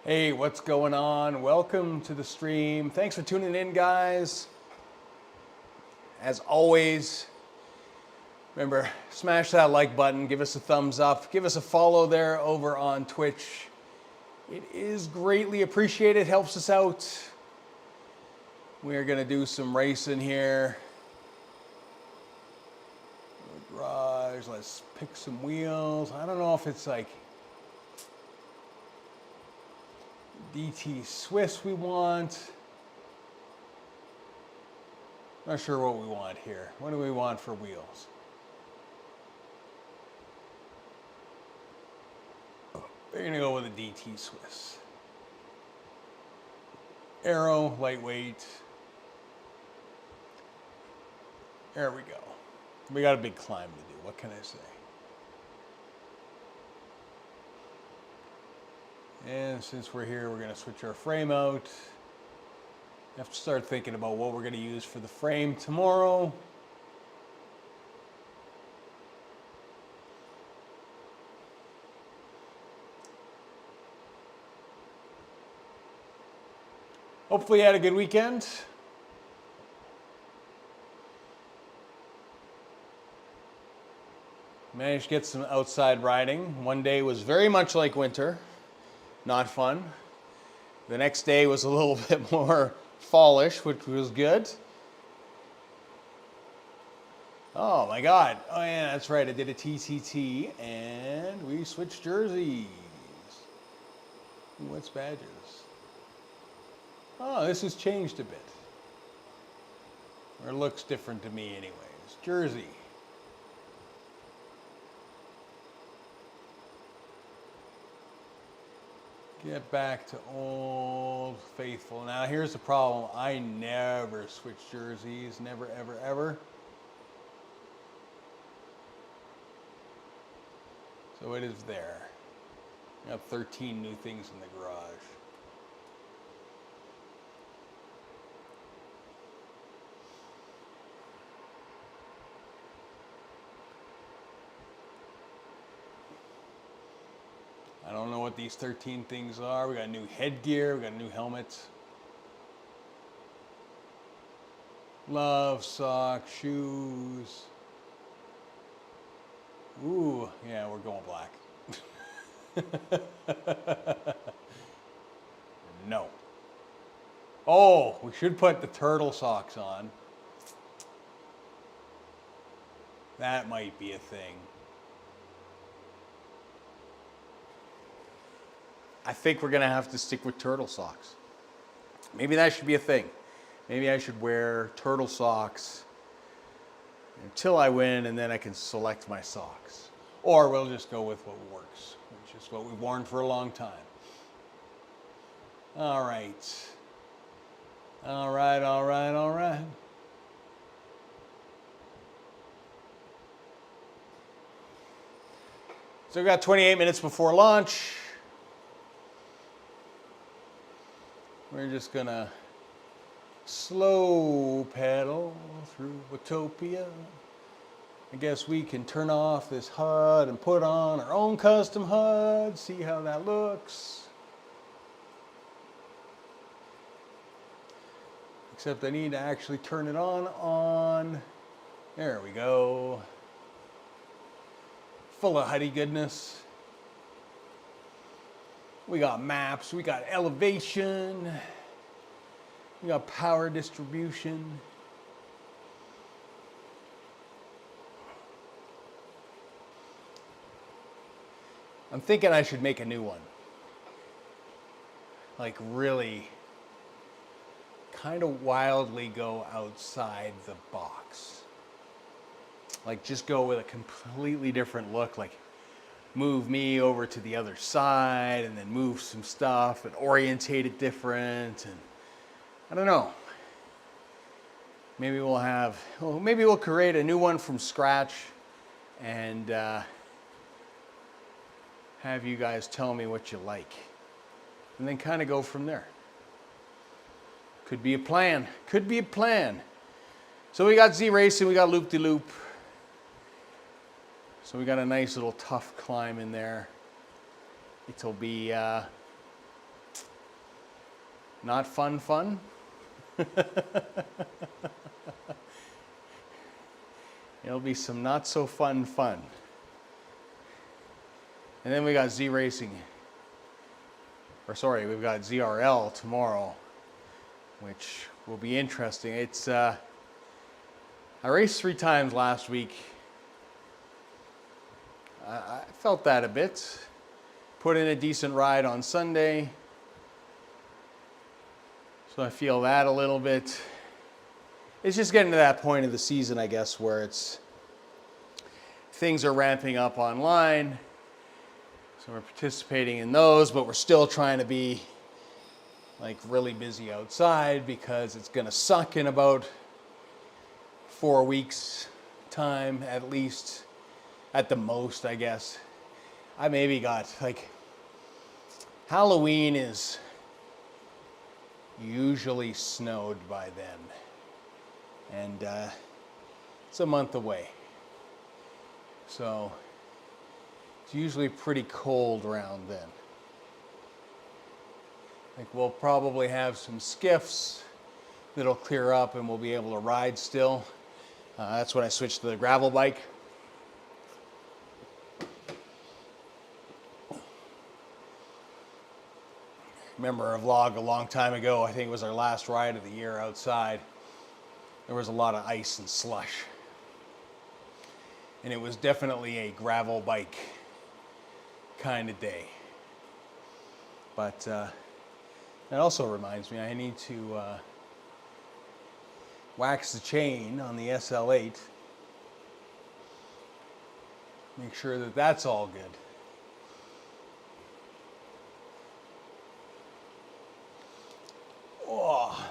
Hey, what's going on? Welcome to the stream. Thanks for tuning in, guys. As always, remember, smash that like button, give us a thumbs up, give us a follow there over on Twitch. It is greatly appreciated, helps us out. We are going to do some racing here. Garage, let's pick some wheels. I don't know if it's like DT Swiss we want. Not sure what we want here. What do we want for wheels? We're gonna go with a DT Swiss. Aero, lightweight. There we go. We got a big climb to do. What can I say? And since we're here, we're going to switch our frame out. Have to start thinking about what we're going to use for the frame tomorrow. Hopefully you had a good weekend. Managed to get some outside riding. One day was very much like winter. Not fun. The next day was a little bit more fallish, which was good. Oh my God. Oh yeah, that's right. I did a TCT and we switched jerseys. What's badges? Oh, this has changed a bit. Or it looks different to me anyways. Jersey. Get back to old faithful. Now here's the problem. I never switch jerseys. Never, ever, ever. So it is there. I got 13 new things in the garage. I don't know what these 13 things are. We got new headgear, we got new helmets. Gloves, socks, shoes. Ooh, yeah, we're going black. No. Oh, we should put the turtle socks on. That might be a thing. I think we're gonna have to stick with turtle socks. Maybe that should be a thing. Maybe I should wear turtle socks until I win and then I can select my socks. Or we'll just go with what works, which is what we've worn for a long time. All right. All right, all right, all right. So we've got 28 minutes before launch. We're just gonna slow pedal through Watopia. I guess we can turn off this HUD and put on our own custom HUD, see how that looks. Except I need to actually turn it on. There we go. Full of HUD-y goodness. We got maps, we got elevation, we got power distribution. I'm thinking I should make a new one. Like really kind of wildly go outside the box. Like just go with a completely different look, like move me over to the other side and then move some stuff and orientate it different. And I don't know. Maybe maybe we'll create a new one from scratch and have you guys tell me what you like. And then kind of go from there. Could be a plan. Could be a plan. So we got ZRacing, we got loop-de-loop. So we got a nice little tough climb in there. It'll be not fun fun. It'll be some not so fun fun. And then we got ZRacing. Or sorry, we've got ZRL tomorrow, which will be interesting. It's I raced 3 times last week. I felt that a bit. Put in a decent ride on Sunday. So I feel that a little bit. It's just getting to that point of the season, I guess, where things are ramping up online. So we're participating in those, but we're still trying to be like really busy outside because it's gonna suck in about 4 weeks time, at least, at the most, I guess. I maybe got like, Halloween is usually snowed by then. And it's a month away. So it's usually pretty cold around then. Like we'll probably have some skiffs that'll clear up and we'll be able to ride still. That's when I switched to the gravel bike. Remember a vlog a long time ago, I think it was our last ride of the year outside. There was a lot of ice and slush. And it was definitely a gravel bike kind of day. But that also reminds me, I need to wax the chain on the SL8. Make sure that that's all good. Oh.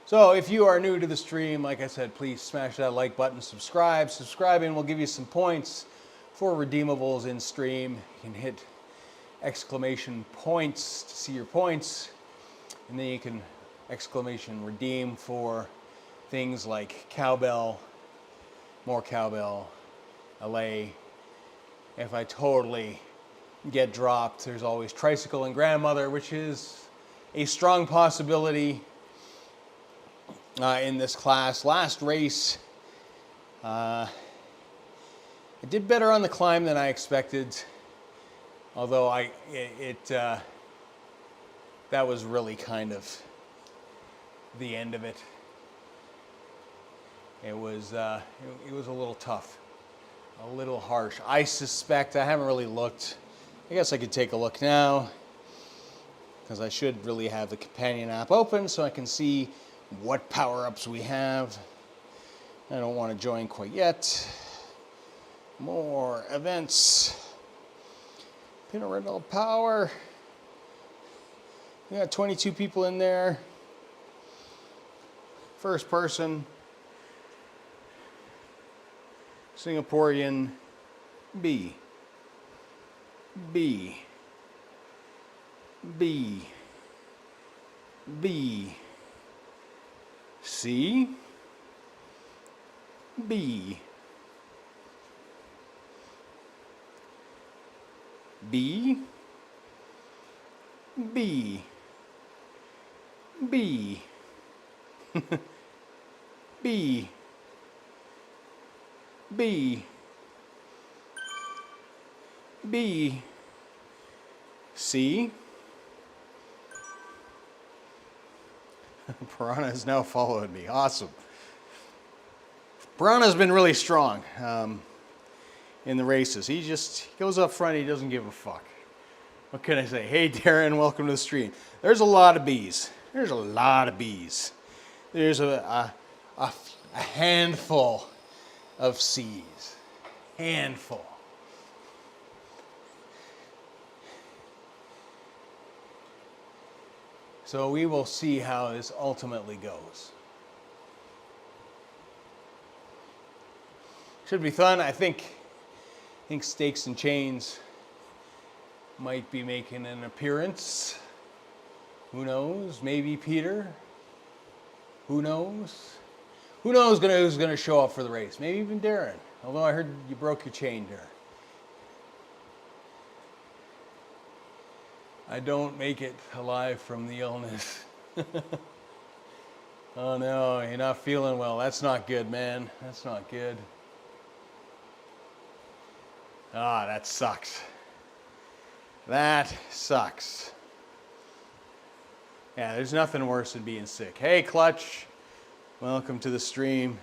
So if you are new to the stream, like I said, please smash that like button, subscribe. Subscribing will give you some points for redeemables in stream. You can hit exclamation points to see your points, and then you can exclamation redeem for things like cowbell, more cowbell, LA. If I totally get dropped, there's always tricycle and grandmother, which is a strong possibility in this class. Last race, I did better on the climb than I expected, although that was really kind of the end of it. It was a little tough, a little harsh. I suspect, I haven't really looked. I guess I could take a look now, because I should really have the companion app open so I can see what power-ups we have. I don't want to join quite yet. More events. Pinarello Power. We got 22 people in there. First person. Singaporean B. B. B. B. C. B. B. B. B. B. B. B. C. Piranha has now followed me. Awesome. Piranha's been really strong in the races. He goes up front. He doesn't give a fuck. What can I say? Hey, Darren, welcome to the stream. There's a lot of bees. There's a lot of bees. There's a handful of C's. Handful. So we will see how this ultimately goes. Should be fun. I think Stakes and Chains might be making an appearance. Who knows? Maybe Peter. Who knows? Who knows who's going to show up for the race? Maybe even Darren. Although I heard you broke your chain, Darren. I don't make it alive from the illness. Oh no, you're not feeling well. That's not good, man. That's not good. Ah, that sucks. That sucks. Yeah, there's nothing worse than being sick. Hey, Clutch. Welcome to the stream.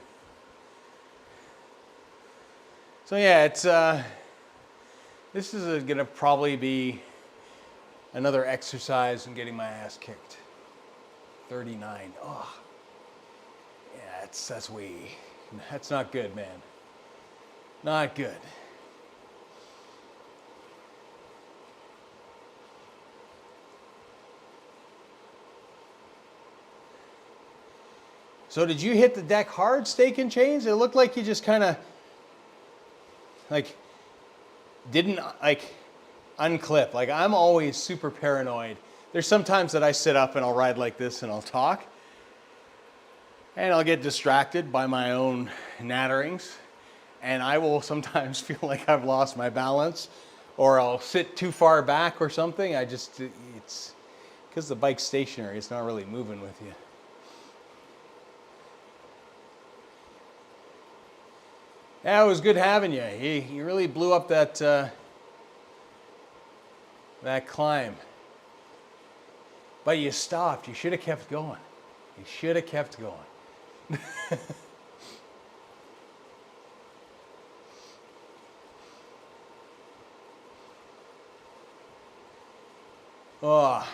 So yeah, it's this is gonna probably be another exercise in getting my ass kicked. 39. Oh, yeah, that's not good, man. Not good. So did you hit the deck hard, Steak and Chains? It looked like you just kind of like didn't like unclip. Like I'm always super paranoid. There's sometimes that I sit up and I'll ride like this and I'll talk. And I'll get distracted by my own natterings. And I will sometimes feel like I've lost my balance or I'll sit too far back or something. It's because the bike's stationary, it's not really moving with you. Yeah, it was good having you. You really blew up that climb. But you stopped. You should have kept going. You should have kept going. Oh,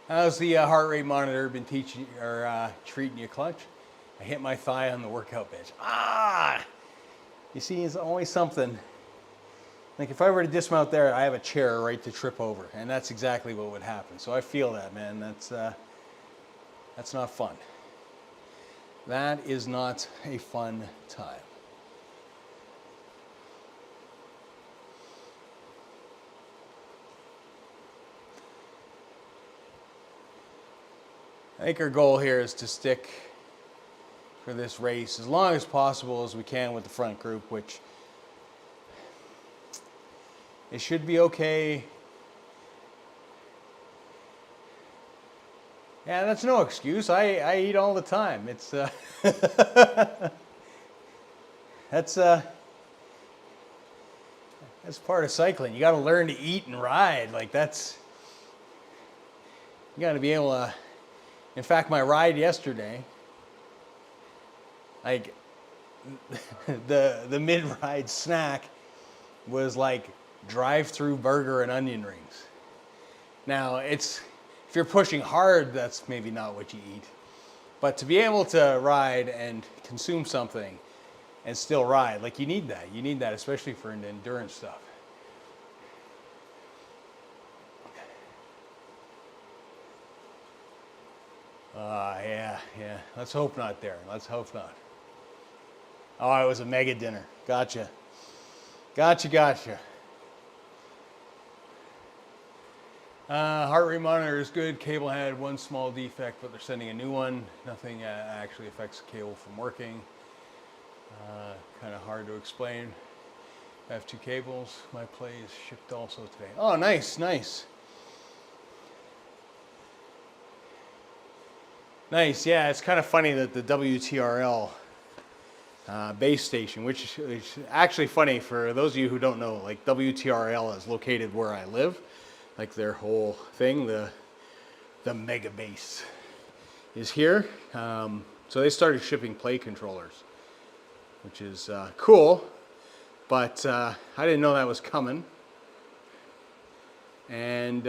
how's the heart rate monitor been teaching or treating you, Clutch? I hit my thigh on the workout bench. Ah! You see, it's always something. Like if I were to dismount there, I have a chair right to trip over, and that's exactly what would happen. So I feel that, man. That's not fun. That is not a fun time. I think our goal here is to stick for this race as long as possible as we can with the front group, which it should be okay. Yeah, that's no excuse. I eat all the time. It's that's part of cycling. You got to learn to eat and ride. Like you got to be able to. In fact, my ride yesterday, like the mid-ride snack was like drive-through burger and onion rings. Now if you're pushing hard, that's maybe not what you eat. But to be able to ride and consume something and still ride, like you need that. You need that, especially for endurance stuff. Yeah. Let's hope not, Darren. Let's hope not. Oh, it was a mega dinner. Gotcha. Heart rate monitor is good. Cable had one small defect, but they're sending a new one. Nothing actually affects the cable from working. Kind of hard to explain. I have two cables. My play is shipped also today. Oh, nice. Nice, yeah, it's kind of funny that the WTRL base station, which is actually funny for those of you who don't know, like WTRL is located where I live, like their whole thing, the mega base is here. So they started shipping play controllers, which is cool, but I didn't know that was coming. And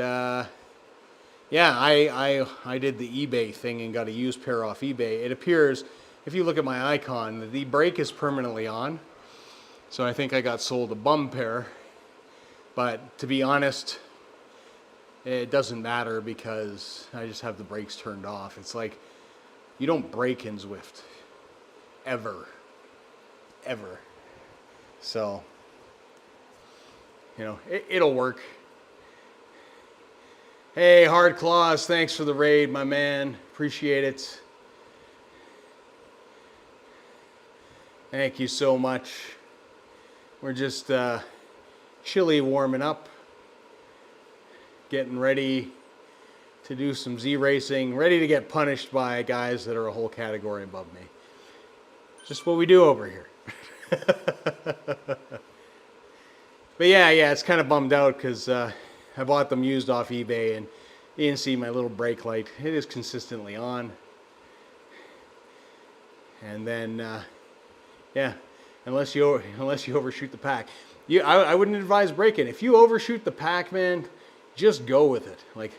yeah, I did the eBay thing and got a used pair off eBay. It appears, if you look at my icon, the brake is permanently on. So I think I got sold a bum pair. But to be honest, it doesn't matter because I just have the brakes turned off. It's like, you don't brake in Zwift. Ever. So, you know, it'll work. Hey, Hard Claws, thanks for the raid, my man. Appreciate it. Thank you so much. We're just chilly warming up. getting ready to do some Z-Racing, ready to get punished by guys that are a whole category above me. Just what we do over here. But yeah, it's kind of bummed out because I bought them used off eBay, and you can see my little brake light. It is consistently on. And then, yeah, unless you overshoot the pack. I wouldn't advise braking. If you overshoot the pack, man, just go with it. Like,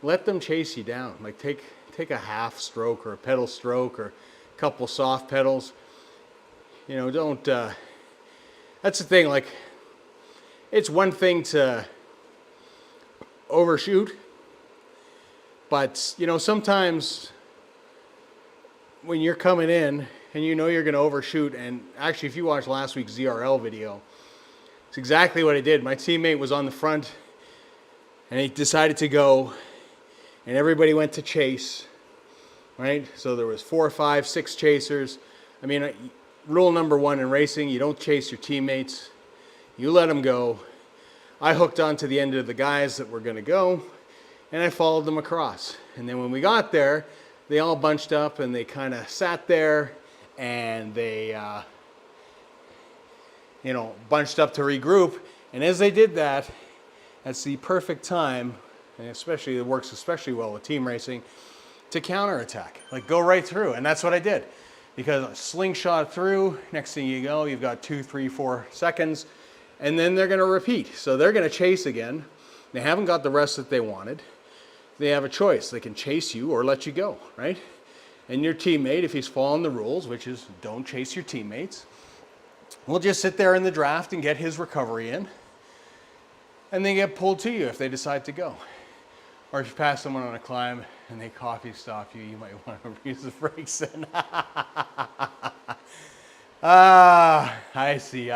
let them chase you down. Like, take a half stroke or a pedal stroke or a couple soft pedals. You know, don't, that's the thing, like, it's one thing to overshoot, but, you know, sometimes when you're coming in and you know you're going to overshoot, and actually if you watched last week's ZRL video, it's exactly what I did. My teammate was on the front and he decided to go, and everybody went to chase, right? So there was 4, 5, 6 chasers. I mean, rule number 1 in racing, you don't chase your teammates. You let them go. I hooked onto the end of the guys that were going to go, and I followed them across. And then when we got there, they all bunched up and they kind of sat there, and they, you know, bunched up to regroup. And as they did that, that's the perfect time, and especially it works especially well with team racing, to counterattack. Like, go right through. And that's what I did. Because I slingshot through, next thing you go, you've got 2, 3, 4 seconds, and then they're going to repeat. So they're going to chase again. They haven't got the rest that they wanted. They have a choice. They can chase you or let you go, right? And your teammate, if he's following the rules, which is don't chase your teammates, will just sit there in the draft and get his recovery in, and they get pulled to you if they decide to go. Or if you pass someone on a climb and they coffee stop you, you might want to use the brakes then. I see.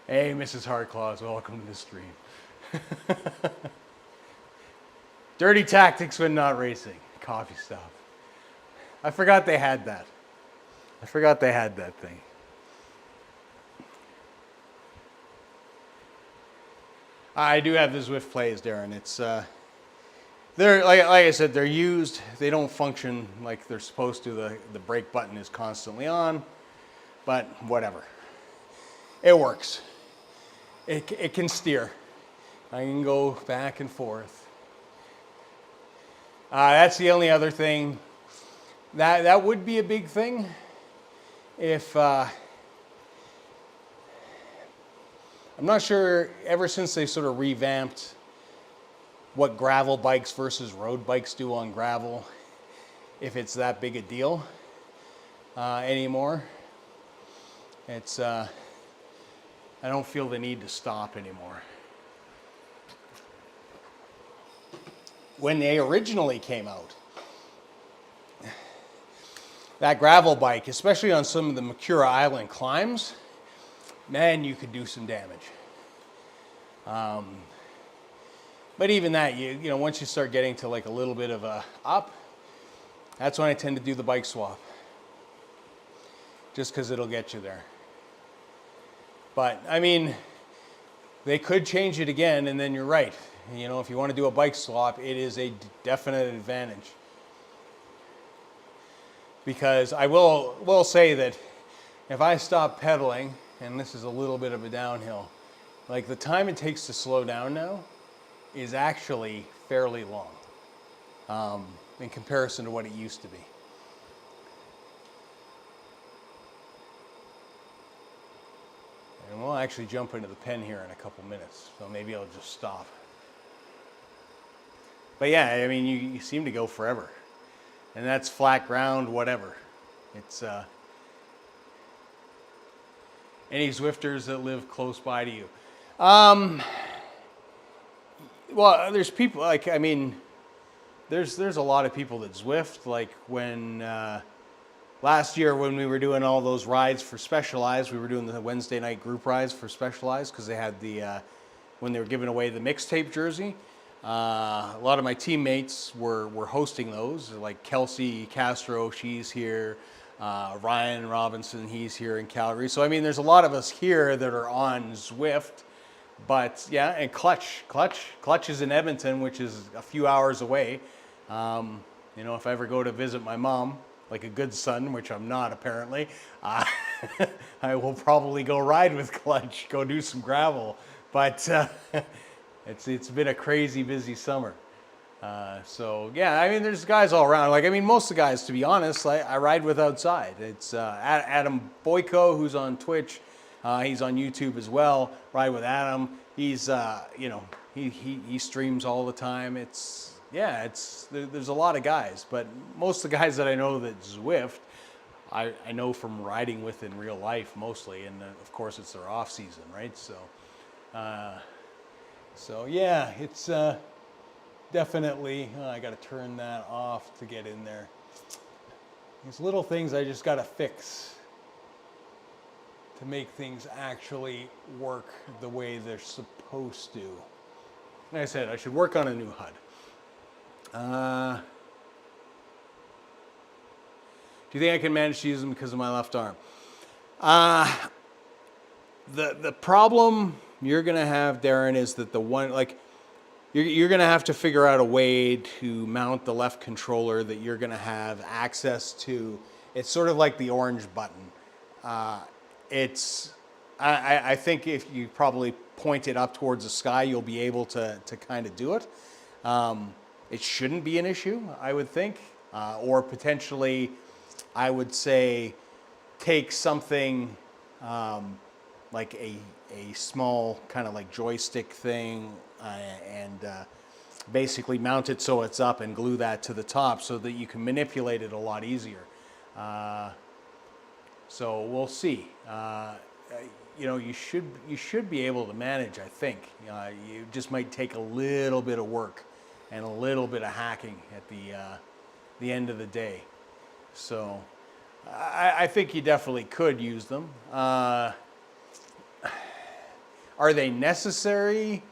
Hey, Mrs. Hardclaws, welcome to the stream. Dirty tactics when not racing. Coffee stop. I forgot they had that. Thing. I do have the Zwift plays, Darren. It's they're like I said, they're used. They don't function like they're supposed to. The brake button is constantly on, but whatever. It works. It can steer. I can go back and forth. That's the only other thing. That would be a big thing if I'm not sure, ever since they sort of revamped what gravel bikes versus road bikes do on gravel, if it's that big a deal anymore. It's I don't feel the need to stop anymore. When they originally came out, that gravel bike, especially on some of the Makura Island climbs, man, you could do some damage. But even that, you know, once you start getting to like a little bit of a up, that's when I tend to do the bike swap. Just because it'll get you there. But, I mean, they could change it again, and then you're right. You know, if you want to do a bike swap, it is a definite advantage. Because I will say that if I stop pedaling, and this is a little bit of a downhill, like the time it takes to slow down now is actually fairly long in comparison to what it used to be. And we'll actually jump into the pen here in a couple minutes, so maybe I'll just stop. But yeah, I mean, you seem to go forever. And that's flat ground, whatever. It's any Zwifters that live close by to you. Well, there's people, like, I mean, there's a lot of people that Zwift, like when last year when we were doing all those rides for Specialized, we were doing the Wednesday night group rides for Specialized because they had the, when they were giving away the mixtape jersey. A lot of my teammates were hosting those, like Kelsey Castro, she's here. Ryan Robinson, he's here in Calgary. So I mean, there's a lot of us here that are on Zwift. But yeah, and Clutch is in Edmonton, which is a few hours away. You know, if I ever go to visit my mom, like a good son, which I'm not apparently, I will probably go ride with Clutch, go do some gravel. But it's been a crazy busy summer. So yeah, I mean, there's guys all around. Like, I mean, most of the guys, to be honest, I ride with outside. It's Adam Boyko, who's on Twitch. He's on YouTube as well. Ride with Adam. He's you know, he streams all the time. There's a lot of guys, but most of the guys that I know that Zwift, I know from riding with in real life mostly, and of course it's their off season, right? So yeah, it's definitely. I got to turn that off to get in there. These little things I just got to fix to make things actually work the way they're supposed to. Like I said, I should work on a new HUD. Do you think I can manage to use them because of my left arm? The problem you're gonna have, Darren, is that you're gonna have to figure out a way to mount the left controller that you're gonna have access to. It's sort of like the orange button. I think if you probably point it up towards the sky, you'll be able to kind of do it. It shouldn't be an issue, I would think. Or potentially, I would say, take something like a small kind of like joystick thing and basically mount it so it's up and glue that to the top so that you can manipulate it a lot easier. So we'll see. You know, you should be able to manage, I think. You just might take a little bit of work and a little bit of hacking at the end of the day. So I think you definitely could use them. Are they necessary?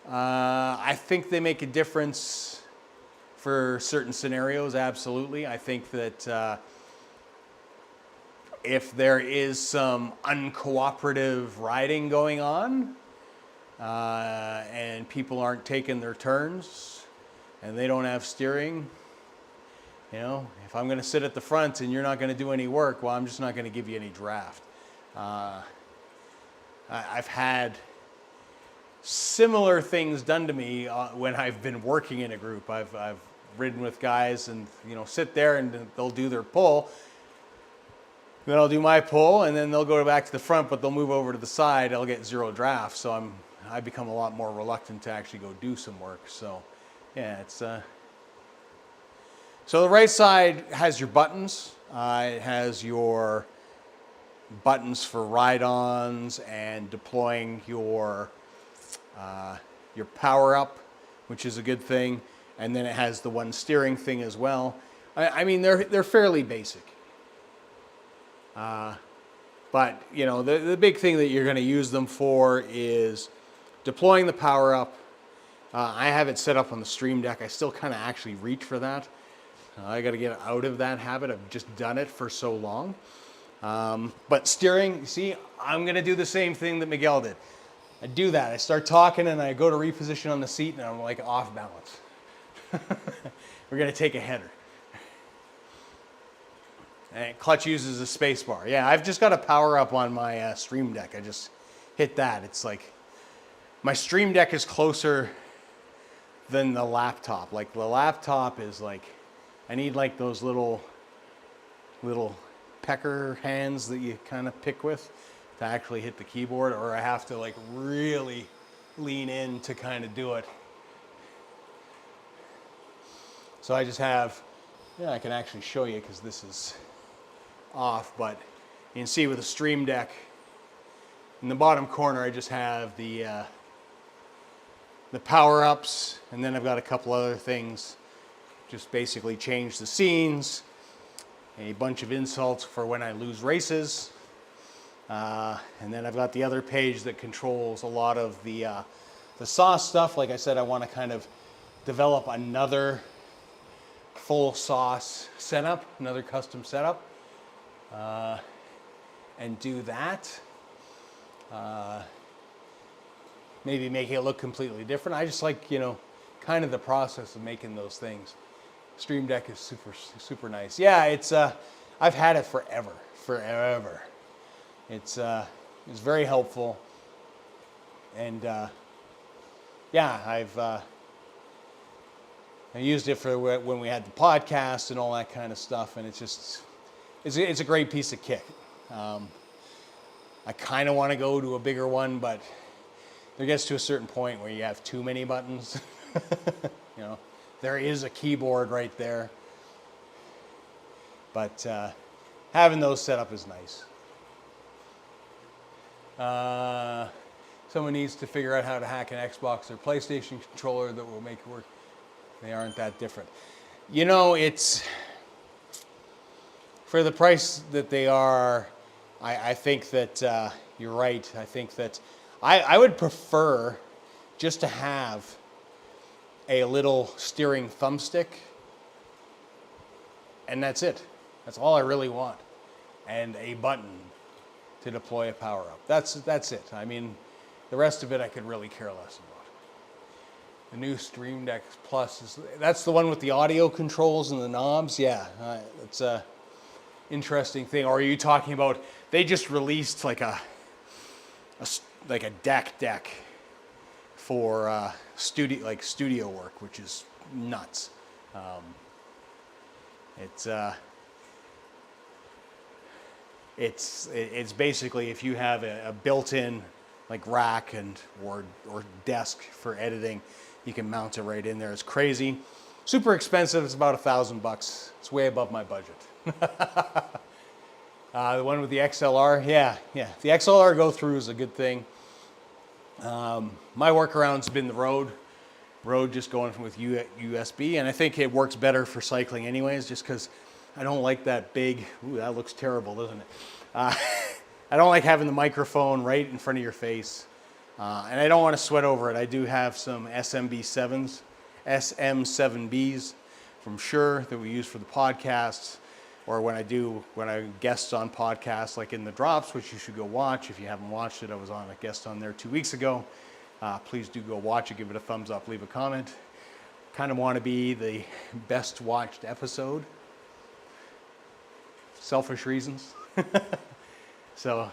I think they make a difference for certain scenarios, absolutely. I think that if there is some uncooperative riding going on and people aren't taking their turns and they don't have steering, you know, if I'm going to sit at the front and you're not going to do any work, well, I'm just not going to give you any draft. I've had similar things done to me when I've been working in a group. I've ridden with guys and, you know, sit there and they'll do their pull. Then I'll do my pull, and then they'll go back to the front, but they'll move over to the side. I'll get zero draft, so I become a lot more reluctant to actually go do some work. So, yeah, it's so the right side has your buttons. It has your buttons for ride-ons and deploying your power up, which is a good thing. And then it has the one steering thing as well. I mean, they're fairly basic. But, you know, the big thing that you're going to use them for is deploying the power up. I have it set up on the Stream Deck. I still kind of actually reach for that. I got to get out of that habit. I've just done it for so long. But steering, see, I'm going to do the same thing that Miguel did. I do that. I start talking and I go to reposition on the seat and I'm like off balance. We're going to take a header. And Clutch uses a space bar. Yeah, I've just got a power up on my Stream Deck. I just hit that. It's like my Stream Deck is closer than the laptop. Like the laptop is like, I need like those little pecker hands that you kind of pick with to actually hit the keyboard, or I have to like really lean in to kind of do it. So I just have, yeah, I can actually show you because this is off, but you can see with the Stream Deck in the bottom corner I just have the power-ups, and then I've got a couple other things. Just basically change the scenes, a bunch of insults for when I lose races, and then I've got the other page that controls a lot of the sauce stuff. Like I said, I want to kind of develop another full sauce setup, another custom setup. and do that. Maybe making it look completely different. I just like, kind of the process of making those things. Stream Deck is super, super nice. Yeah, it's, I've had it forever. It's very helpful. And yeah, I used it for when we had the podcast and all that kind of stuff, and it's a great piece of kit. I kind of want to go to a bigger one, but there gets to a certain point where you have too many buttons. There is a keyboard right there, but having those set up is nice. Someone needs to figure out how to hack an Xbox or PlayStation controller that will make it work. They aren't that different. It's for the price that they are. I think that you're right. I think that I would prefer just to have a little steering thumbstick, and that's it. That's all I really want, and a button to deploy a power up. That's it. I mean, the rest of it I could really care less about. The new Stream Deck Plus that's the one with the audio controls and the knobs. Yeah, it's a interesting thing. Or are you talking about they just released like a deck for studio work, which is nuts. It's basically if you have a built-in like rack or desk for editing, you can mount it right in there. It's crazy, super expensive. It's about $1,000. It's way above my budget. The one with the XLR, yeah. The XLR go through is a good thing. My workaround's been the Rode just going with USB, and I think it works better for cycling anyways, just because I don't like that big, ooh, that looks terrible, doesn't it? I don't like having the microphone right in front of your face, and I don't want to sweat over it. I do have some SM7Bs from Shure that we use for the podcasts, or when I guest on podcasts like in the drops, which you should go watch. If you haven't watched it, I was on a guest on there 2 weeks ago. Please do go watch it, give it a thumbs up, leave a comment. Kind of want to be the best watched episode. Selfish reasons. So,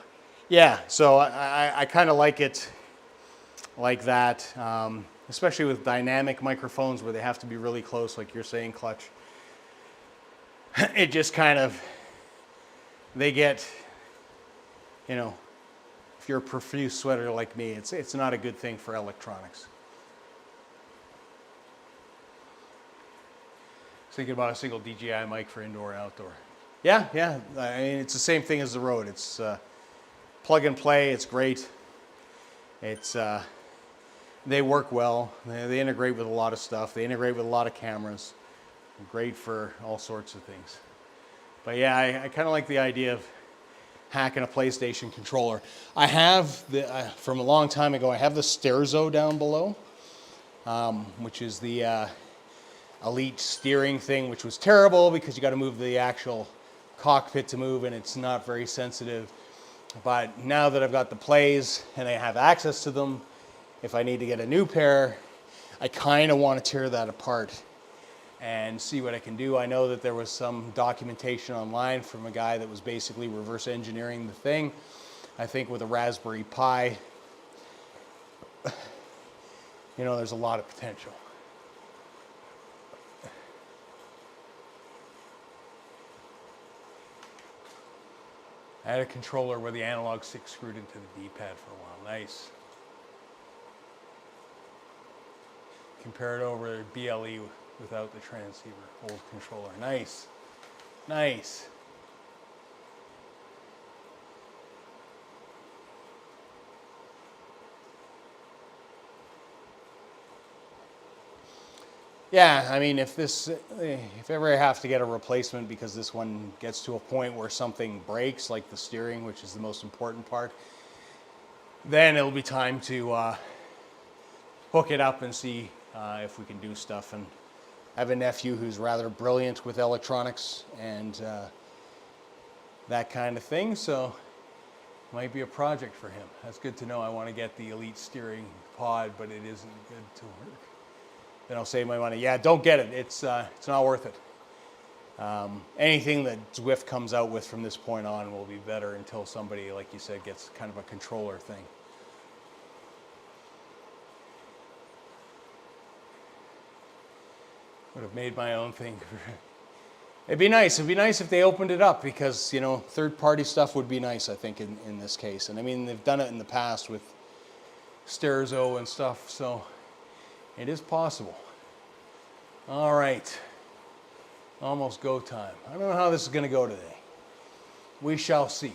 yeah, so I kind of like it like that, especially with dynamic microphones where they have to be really close, like you're saying, Clutch. It just kind of, they get, if you're a profuse sweater like me, it's not a good thing for electronics. Thinking about a single DJI mic for indoor and outdoor. Yeah. I mean, it's the same thing as the Rode. It's plug and play. It's great. They work well. They integrate with a lot of stuff. They integrate with a lot of cameras. Great for all sorts of things. But yeah, I kind of like the idea of hacking a PlayStation controller. I have from a long time ago. I have the Sterzo down below, which is the Elite steering thing, which was terrible because you got to move the actual cockpit to move, and it's not very sensitive. But now that I've got the Plays and I have access to them, if I need to get a new pair, I kind of want to tear that apart and see what I can do. I know that there was some documentation online from a guy that was basically reverse engineering the thing. I think with a Raspberry Pi, there's a lot of potential. I had a controller where the analog stick screwed into the D-pad for a while. Nice. Compare it over to BLE without the transceiver. Old controller. Nice. Nice. Yeah, I mean, if ever I have to get a replacement because this one gets to a point where something breaks, like the steering, which is the most important part, then it'll be time to hook it up and see if we can do stuff. And I have a nephew who's rather brilliant with electronics, and that kind of thing. So might be a project for him. That's good to know. I want to get the Elite steering pod, but it isn't good to work. Then I'll save my money. Yeah, don't get it. It's not worth it. Anything that Zwift comes out with from this point on will be better until somebody, like you said, gets kind of a controller thing. Would have made my own thing. It'd be nice. It'd be nice if they opened it up because, you know, third-party stuff would be nice, I think, in this case. And I mean, they've done it in the past with Sterzo and stuff, so it is possible. All right. Almost go time. I don't know how this is going to go today. We shall see.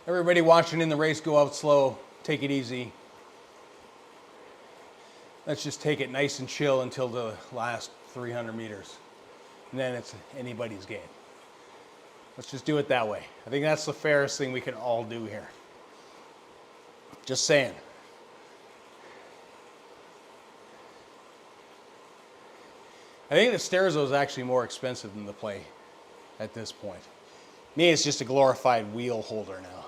Everybody watching in the race, go out slow. Take it easy. Let's just take it nice and chill until the last 300 meters. And then it's anybody's game. Let's just do it that way. I think that's the fairest thing we can all do here. Just saying. I think the Sterzo is actually more expensive than the Play at this point. Me, it's just a glorified wheel holder now.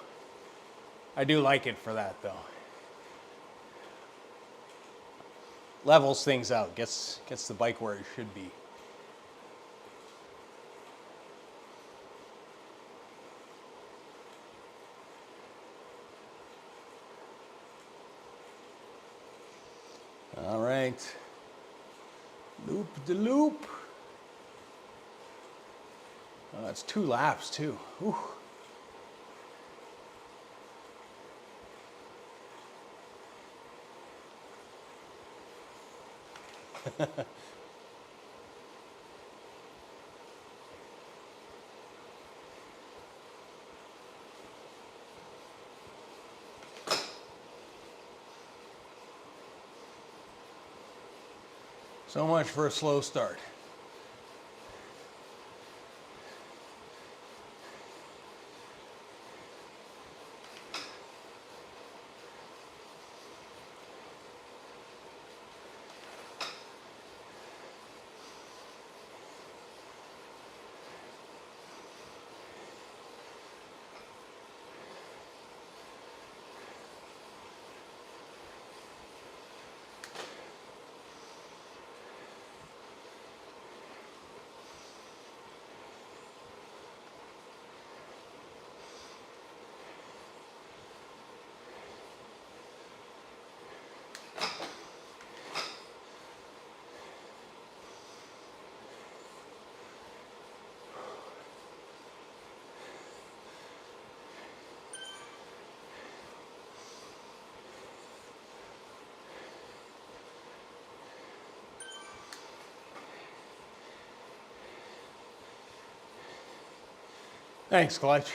I do like it for that, though. Levels things out, gets the bike where it should be. All right. Loop de loop. Oh, that's 2 laps, too. Whew. So much for a slow start. Thanks, Clutch.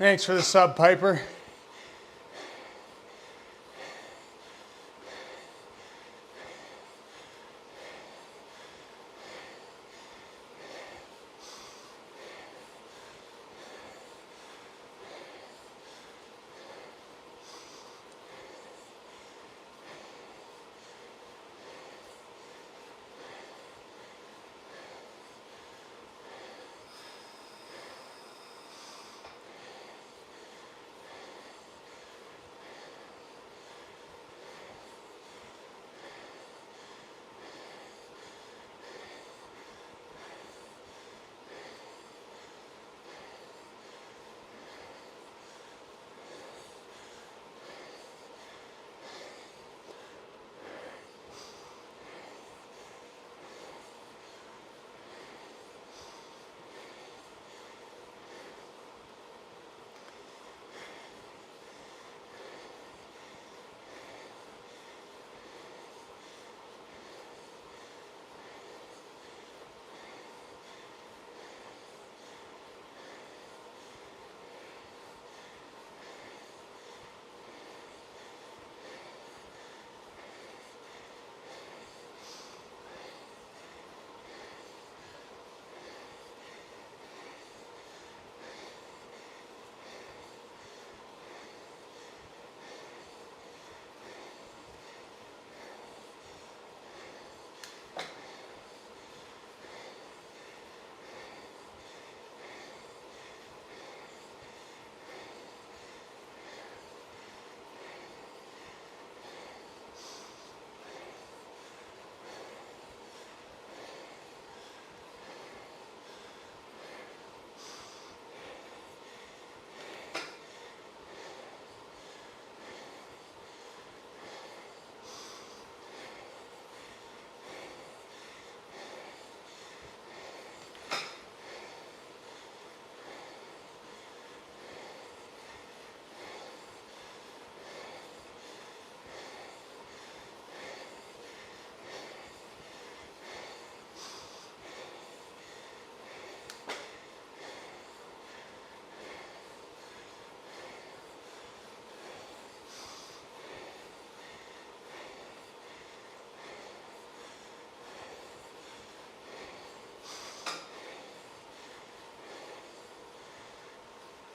Thanks for the sub, Piper.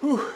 Whew.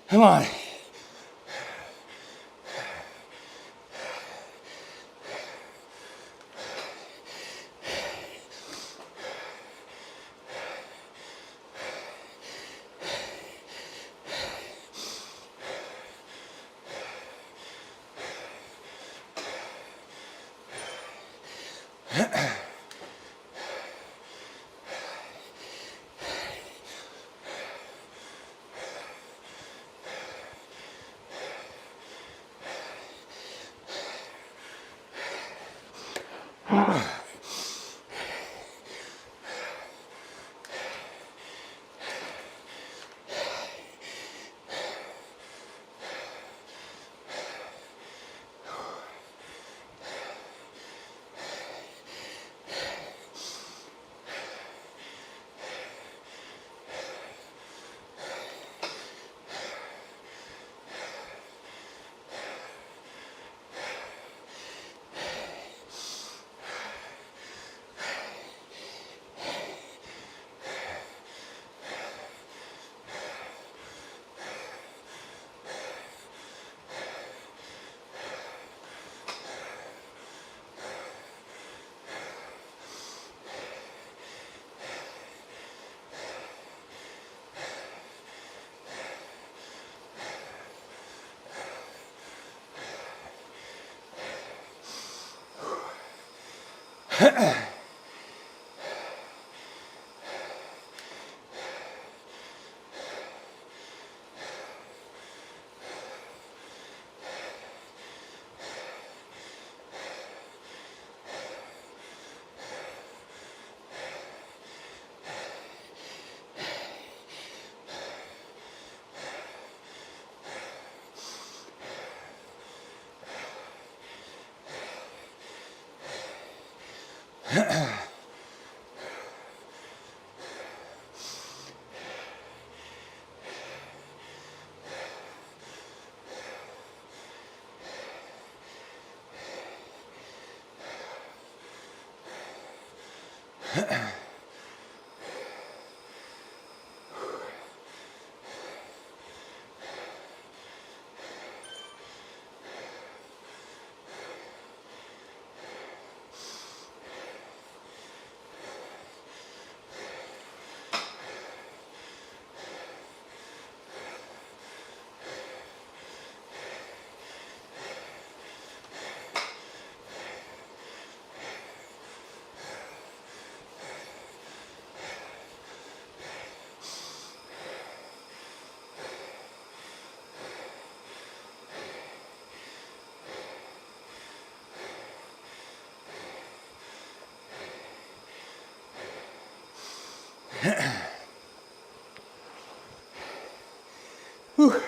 Come on. Whew.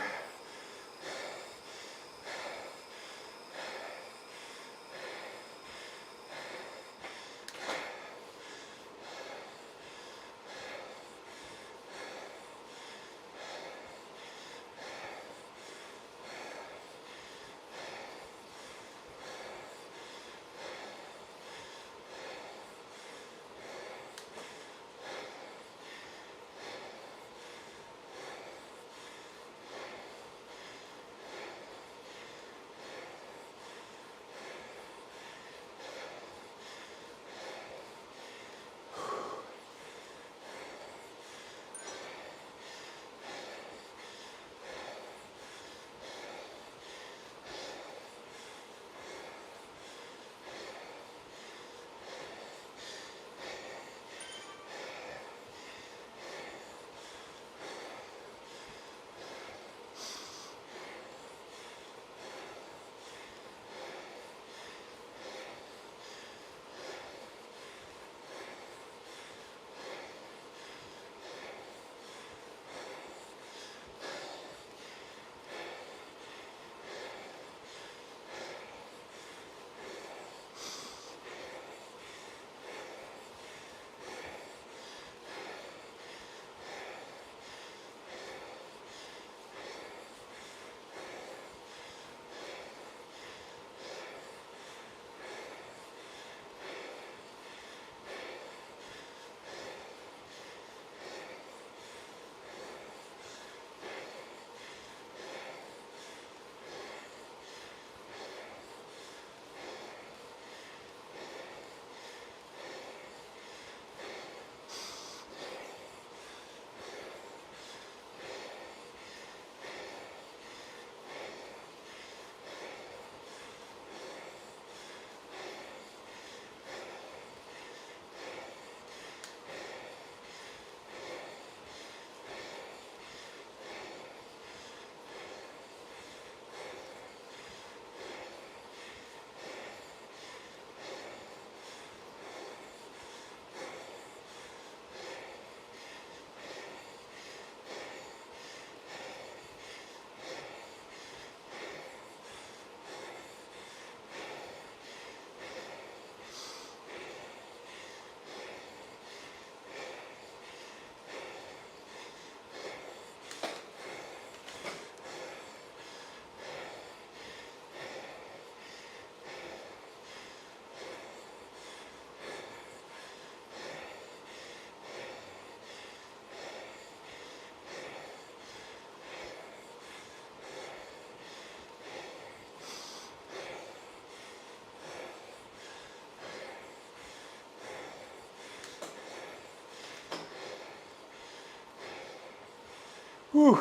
Whew.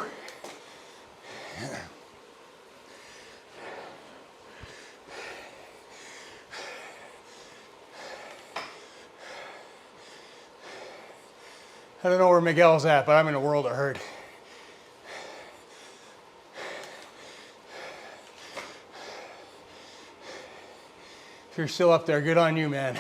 I don't know where Miguel's at, but I'm in a world of hurt. If you're still up there, good on you, man.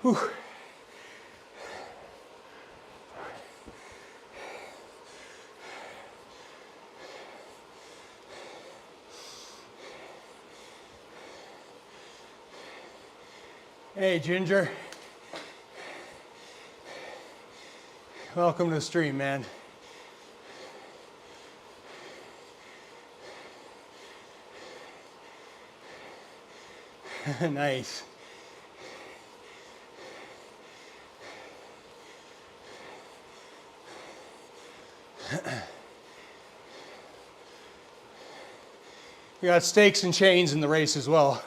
Whew. Hey, Ginger. Welcome to the stream, man. Nice. We got stakes and chains in the race as well.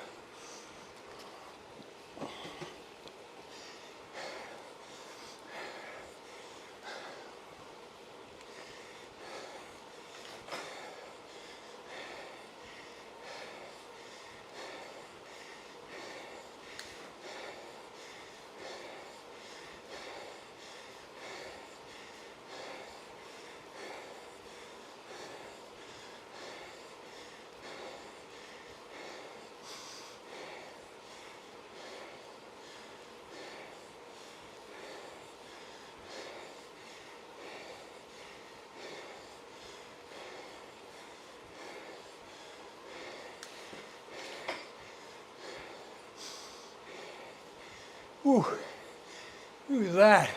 Whew. Look at that.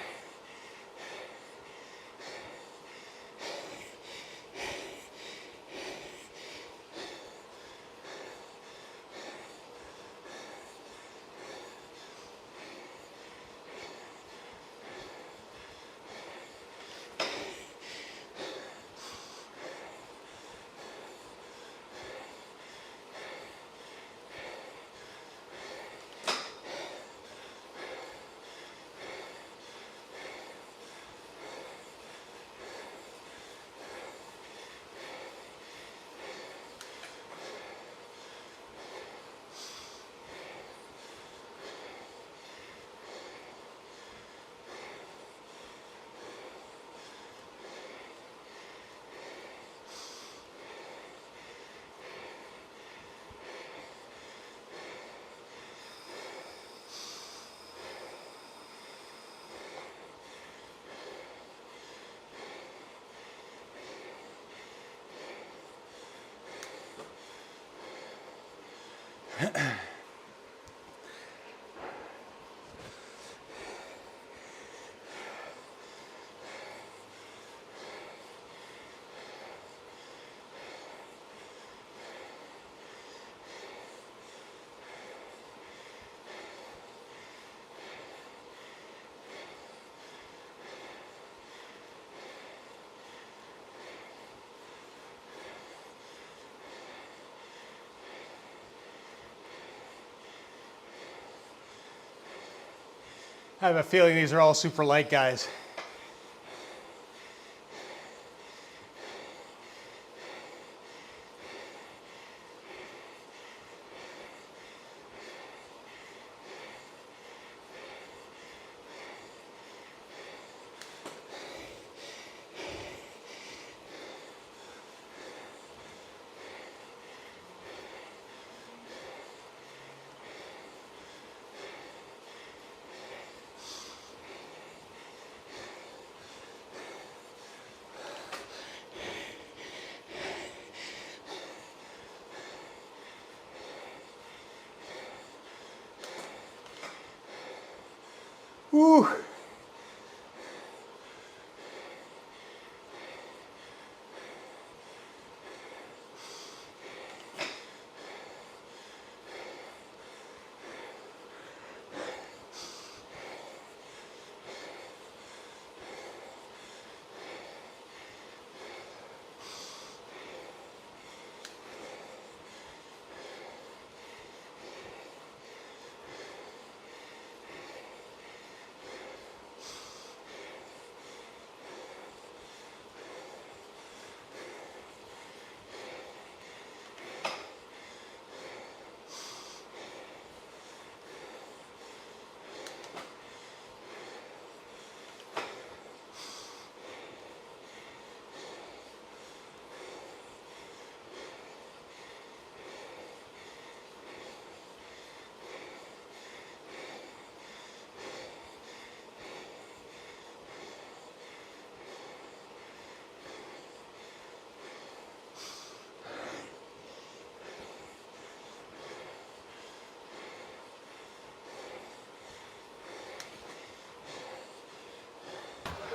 I have a feeling these are all super light guys. Woo.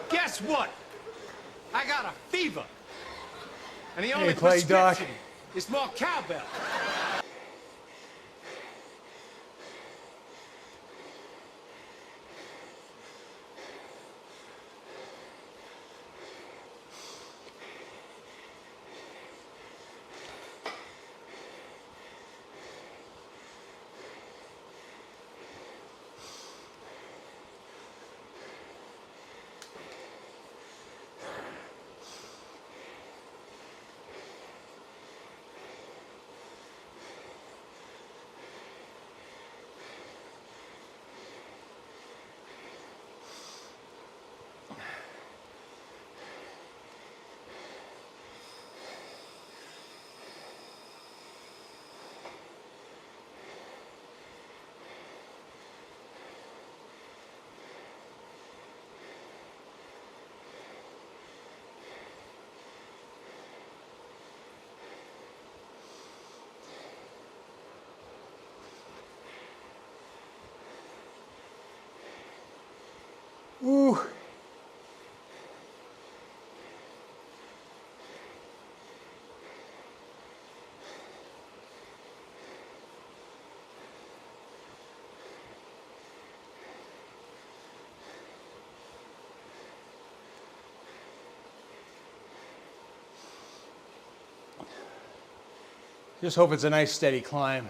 Guess what? I got a fever. And the only play, Doc. prescription is more cowbell. Ooh. Just hope it's a nice steady climb.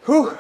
Whew.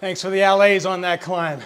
Thanks for the LAs on that climb.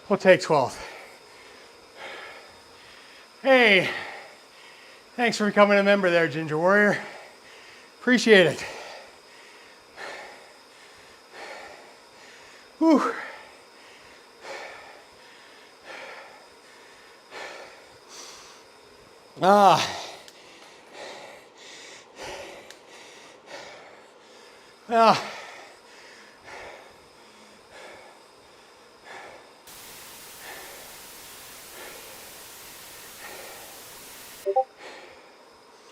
We'll take 12th. Hey, thanks for becoming a member there, Ginger Warrior. Appreciate it. Whew. Ah. Well.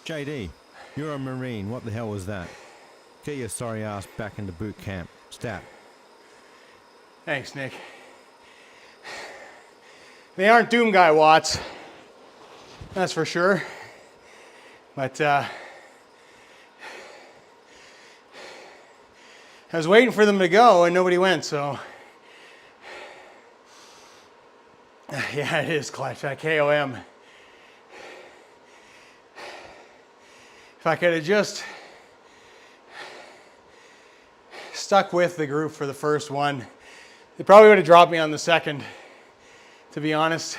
JD, you're a Marine. What the hell was that? Get your sorry ass back into boot camp. Stat. Thanks, Nick. They aren't Doom Guy watts. That's for sure. But I was waiting for them to go and nobody went, so yeah, it is clutch. That KOM. If I could have just stuck with the group for the first one, they probably would have dropped me on the second, to be honest.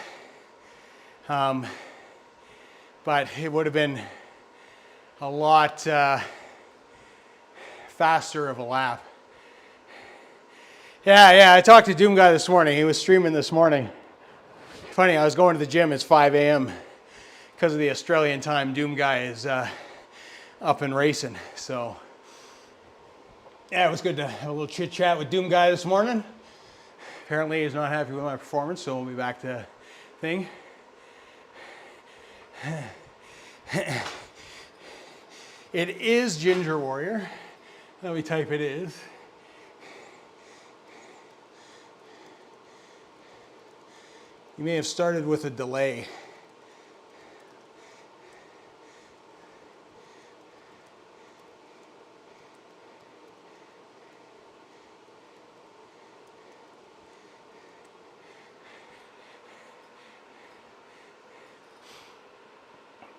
But it would have been a lot faster of a lap. Yeah, I talked to Doom Guy this morning. He was streaming this morning. Funny, I was going to the gym. It's 5 a.m. Because of the Australian time, Doom Guy is up and racing. So, yeah, it was good to have a little chit chat with Doom Guy this morning. Apparently, he's not happy with my performance, so we'll be back to thing. It is Ginger Warrior. Let me type it is. You may have started with a delay.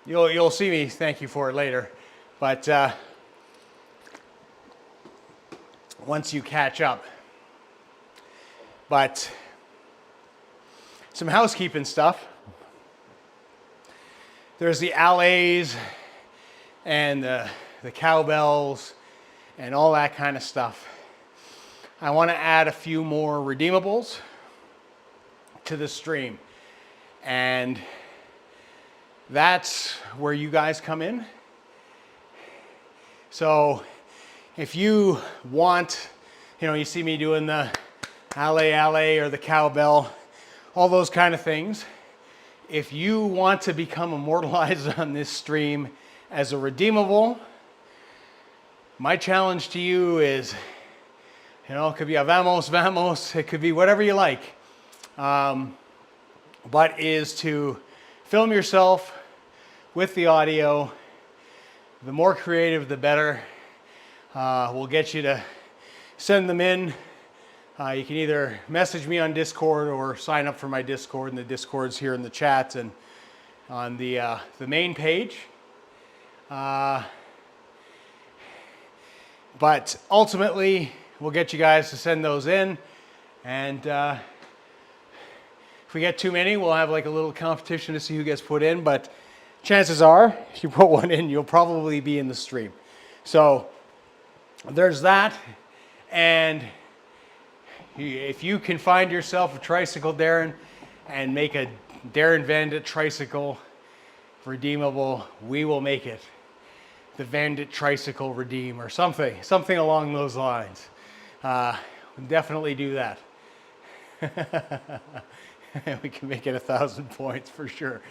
You'll see me thank you for it later, but once you catch up. But some housekeeping stuff. There's the allays and the cowbells and all that kind of stuff. I want to add a few more redeemables to the stream, and that's where you guys come in. So if you want, you see me doing the alley or the cowbell, all those kind of things. If you want to become immortalized on this stream as a redeemable, my challenge to you is, it could be a vamos, it could be whatever you like, but is to film yourself with the audio. The more creative, the better. We'll get you to send them in. You can either message me on Discord or sign up for my Discord, and the Discord's here in the chat and on the main page. But ultimately, we'll get you guys to send those in, and if we get too many, we'll have like a little competition to see who gets put in, but chances are, if you put one in, you'll probably be in the stream. So there's that, and if you can find yourself a tricycle, Darren, and make a Darren Vandit tricycle redeemable, we will make it the Vandit tricycle redeem or something along those lines. We'll definitely do that. We can make it 1,000 points for sure.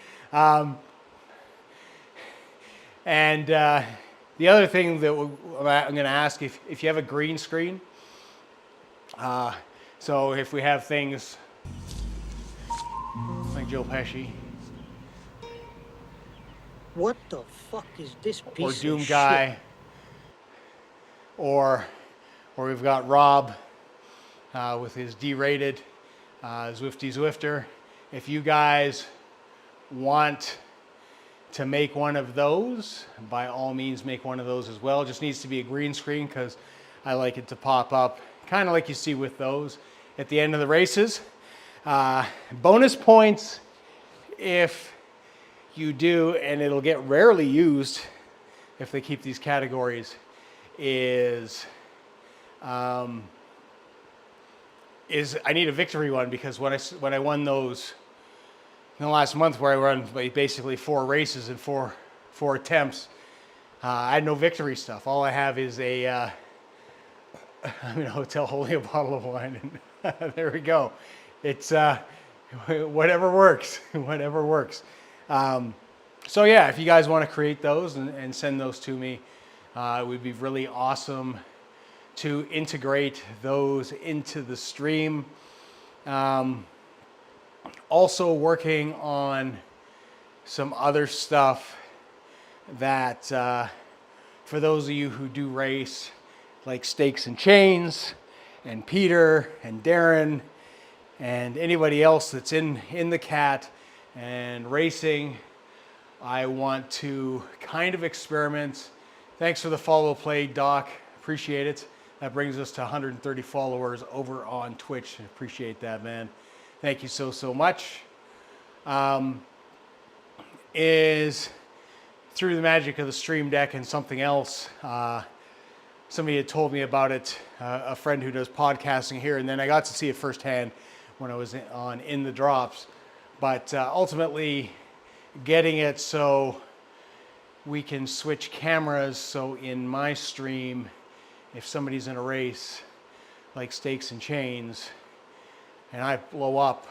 And the other thing that I'm going to ask, if you have a green screen, so if we have things like Joe Pesci, what the fuck is this piece or Doom of Guy, shit? or we've got Rob with his D-rated Zwifty Zwifter. If you guys want to make one of those, by all means make one of those as well. It just needs to be a green screen because I like it to pop up kind of like you see with those at the end of the races. Bonus points if you do, and it'll get rarely used if they keep these categories, is I need a victory one, because when I won those in the last month, where I run basically 4 races in four attempts, I had no victory stuff. All I have is I'm in a hotel holding a bottle of wine, and there we go. It's whatever works, whatever works. So yeah, if you guys want to create those and send those to me, it would be really awesome to integrate those into the stream. Also working on some other stuff that for those of you who do race, like Stakes and Chains, and Peter and Darren, and anybody else that's in the cat and racing, I want to kind of experiment. Thanks for the follow play, Doc. Appreciate it. That brings us to 130 followers over on Twitch. Appreciate that, man. Thank you so much. Is through the magic of the Stream Deck and something else. Somebody had told me about it, a friend who does podcasting here, and then I got to see it firsthand when I was in the drops. But ultimately, getting it so we can switch cameras, so in my stream, if somebody's in a race like Stakes and Chains, and I blow up,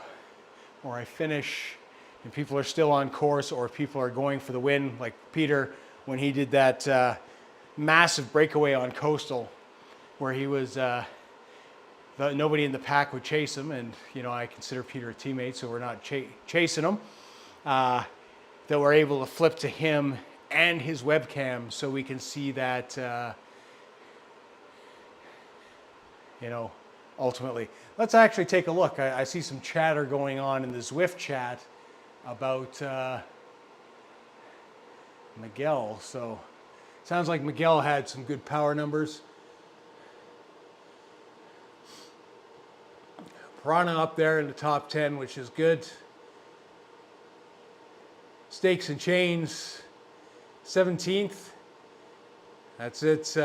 or I finish, and people are still on course, or people are going for the win, like Peter, when he did that massive breakaway on Coastal, where he was, nobody in the pack would chase him, and I consider Peter a teammate, so we're not chasing him, that we're able to flip to him and his webcam, so we can see that, ultimately. Let's actually take a look. I see some chatter going on in the Zwift chat about Miguel. So sounds like Miguel had some good power numbers. Piranha up there in the top 10, which is good. Stakes and Chains, 17th. That's it.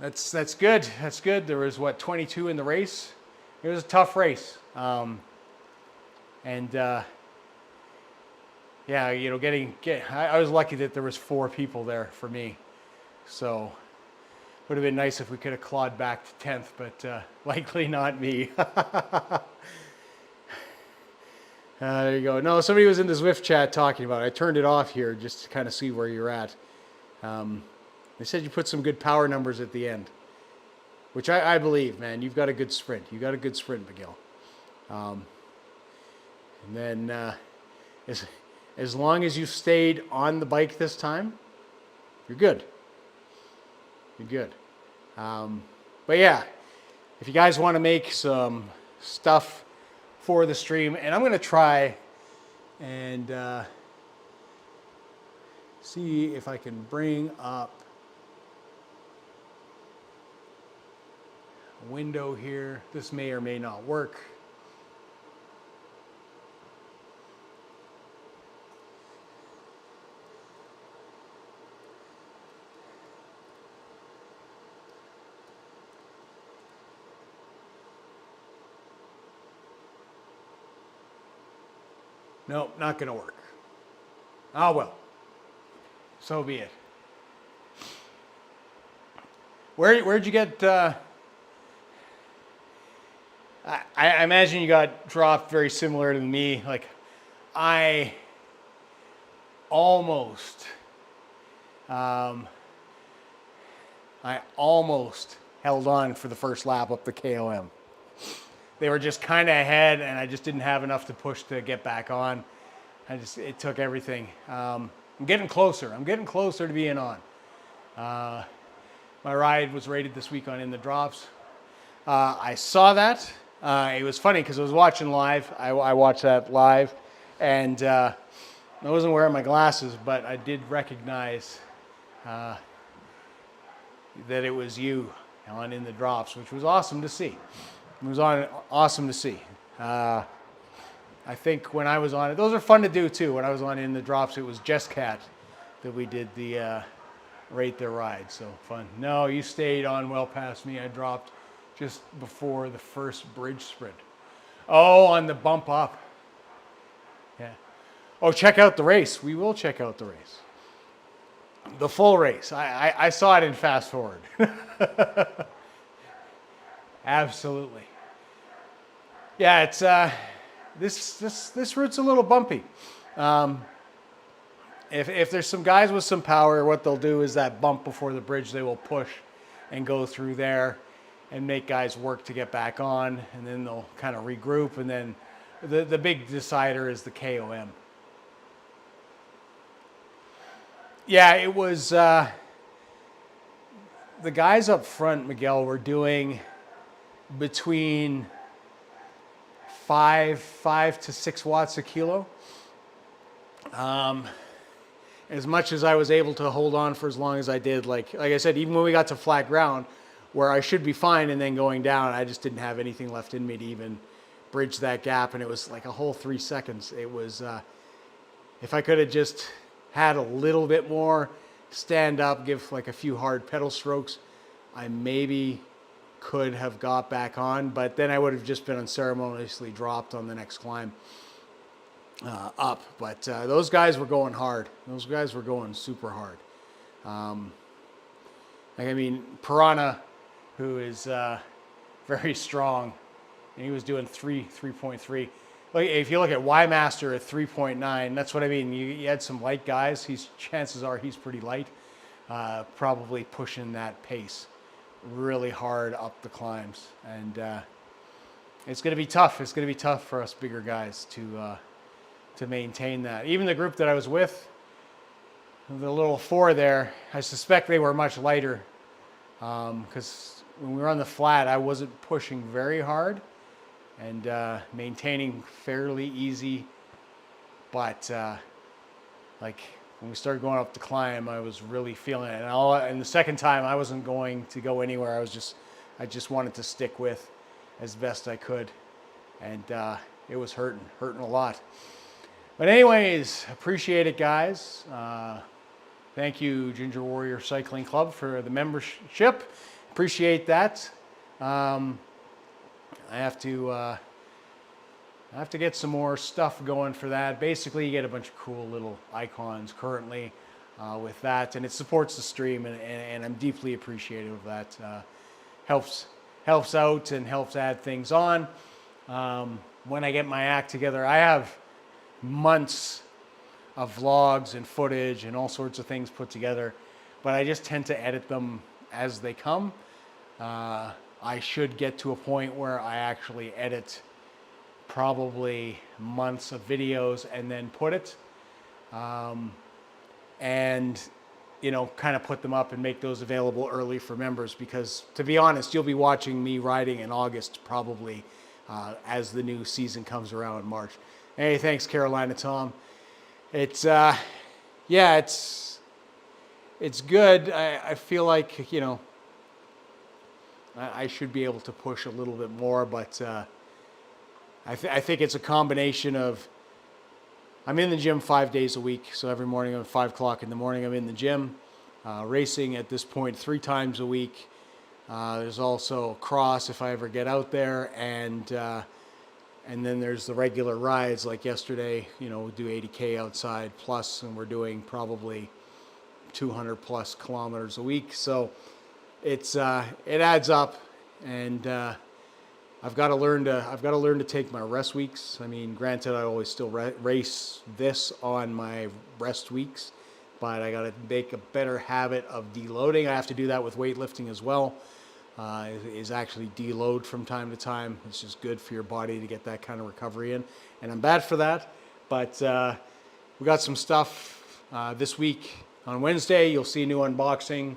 That's good. That's good. There was 22 in the race. It was a tough race. Yeah, I was lucky that there was 4 people there for me. So would have been nice if we could have clawed back to 10th, but likely not me. There you go. No, somebody was in the Zwift chat talking about it. I turned it off here just to kind of see where you're at. They said you put some good power numbers at the end, which I believe, man. You've got a good sprint. You got a good sprint, Miguel. And then as long as you stayed on the bike this time, you're good. You're good. But yeah, if you guys want to make some stuff for the stream, and I'm going to try and see if I can bring up a window here. This may or may not work. No, not going to work. Oh well. So be it. Where'd you get? I imagine you got dropped very similar to me. Like, I almost held on for the first lap up the KOM. They were just kind of ahead, and I just didn't have enough to push to get back on. It took everything. I'm getting closer. I'm getting closer to being on. My ride was rated this week on In the Drops. I saw that. It was funny because I was watching live. I watched that live, and I wasn't wearing my glasses, but I did recognize that it was you on In the Drops, which was awesome to see. It was awesome to see. I think when I was on it, those are fun to do too. When I was on In the Drops, it was Jesscat that we did the rate their ride. So fun. No, you stayed on well past me. I dropped just before the first bridge sprint. Oh, on the bump up. Yeah. Oh, check out the race. We will check out the race. The full race. I saw it in fast forward. Absolutely. Yeah, it's this route's a little bumpy. If there's some guys with some power, what they'll do is that bump before the bridge, they will push and go through there and make guys work to get back on, and then they'll kind of regroup, and then the big decider is the KOM. Yeah, it was the guys up front, Miguel, were doing between 5 to 6 watts a kilo. As much as I was able to hold on for as long as I did, like I said, even when we got to flat ground, where I should be fine and then going down, I just didn't have anything left in me to even bridge that gap, and it was like a whole 3 seconds. It was, if I could have just had a little bit more stand up, give like a few hard pedal strokes, I maybe could have got back on, but then I would have just been unceremoniously dropped on the next climb up. But those guys were going hard. Those guys were going super hard. Like, I mean, Piranha, who is very strong, and he was doing 3.3. Like, if you look at Y Master at 3.9, that's what I mean. You had some light guys. Chances are he's pretty light, probably pushing that pace really hard up the climbs, and it's going to be tough. It's going to be tough for us bigger guys to maintain that. Even the group that I was with, the little 4 there, I suspect they were much lighter, because when we were on the flat, I wasn't pushing very hard and maintaining fairly easy, but like when we started going up the climb, I was really feeling it. And the second time, I wasn't going to go anywhere. I just wanted to stick with as best I could, and it was hurting a lot. But anyways, appreciate it, guys. Thank you, Ginger Warrior Cycling Club, for the membership. Appreciate that. I have to get some more stuff going for that. Basically, you get a bunch of cool little icons currently with that, and it supports the stream, and I'm deeply appreciative of that. Helps out and helps add things on. When I get my act together, I have months of vlogs and footage and all sorts of things put together, but I just tend to edit them as they come. I should get to a point where I actually edit probably months of videos and then put it, and kind of put them up and make those available early for members, because to be honest, you'll be watching me riding in August probably as the new season comes around in March. Hey, thanks, Carolina Tom. It's it's good. I feel like I should be able to push a little bit more, but I think it's a combination of, I'm in the gym 5 days a week, so every morning at 5 o'clock in the morning I'm in the gym, racing at this point 3 times a week. There's also cross if I ever get out there, and then there's the regular rides, like yesterday, we do 80K outside plus, and we're doing probably 200 plus kilometers a week. So it adds up, and I've got to learn to take my rest weeks. I mean, granted, I always still race this on my rest weeks, but I got to make a better habit of deloading. I have to do that with weightlifting as well. Is actually deload from time to time. It's just good for your body to get that kind of recovery in, and I'm bad for that. But we got some stuff this week. On Wednesday, you'll see a new unboxing.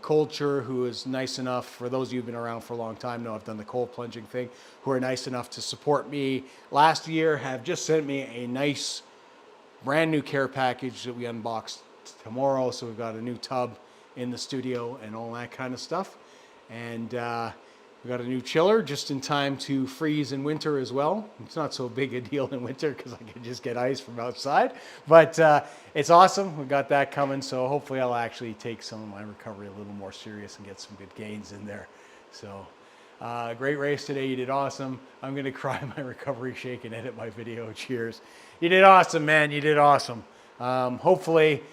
Culture, who is nice enough, for those of you who've been around for a long time know I've done the cold plunging thing, who are nice enough to support me last year, have just sent me a nice brand new care package that we unboxed tomorrow. So we've got a new tub in the studio and all that kind of stuff. And We got a new chiller just in time to freeze in winter as well. It's not so big a deal in winter because I can just get ice from outside. But it's awesome. We got that coming. So hopefully I'll actually take some of my recovery a little more serious and get some good gains in there. So great race today. You did awesome. I'm going to cry my recovery shake and edit my video. Cheers. You did awesome, man. You did awesome. Hopefully...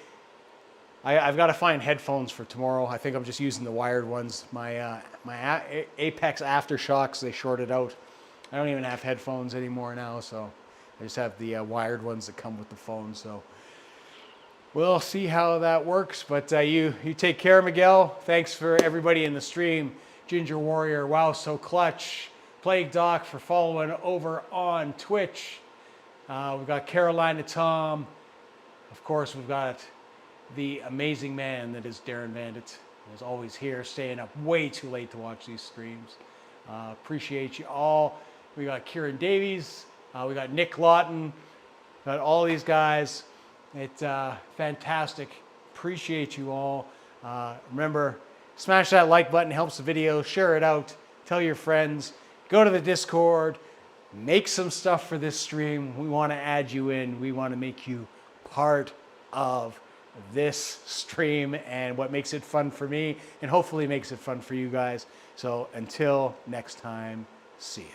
I've got to find headphones for tomorrow. I think I'm just using the wired ones. My Apex Aftershocks, they shorted out. I don't even have headphones anymore now, so I just have the wired ones that come with the phone. So we'll see how that works. But you take care, Miguel. Thanks for everybody in the stream. Ginger Warrior, wow, so clutch. Plague Doc for following over on Twitch. We've got Carolina Tom. Of course, we've got the amazing man that is Darren Vandit, is always here, staying up way too late to watch these streams. Appreciate you all. We got Kieran Davies, we got Nick Lawton, got all these guys. It's fantastic. Appreciate you all. Remember, smash that like button, helps the video, share it out, tell your friends, go to the Discord, make some stuff for this stream. We want to add you in. We want to make you part of this stream and what makes it fun for me, and hopefully makes it fun for you guys. So until next time, see ya.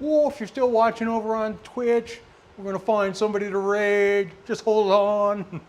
Whoa, if you're still watching over on Twitch, we're going to find somebody to raid. Just hold on.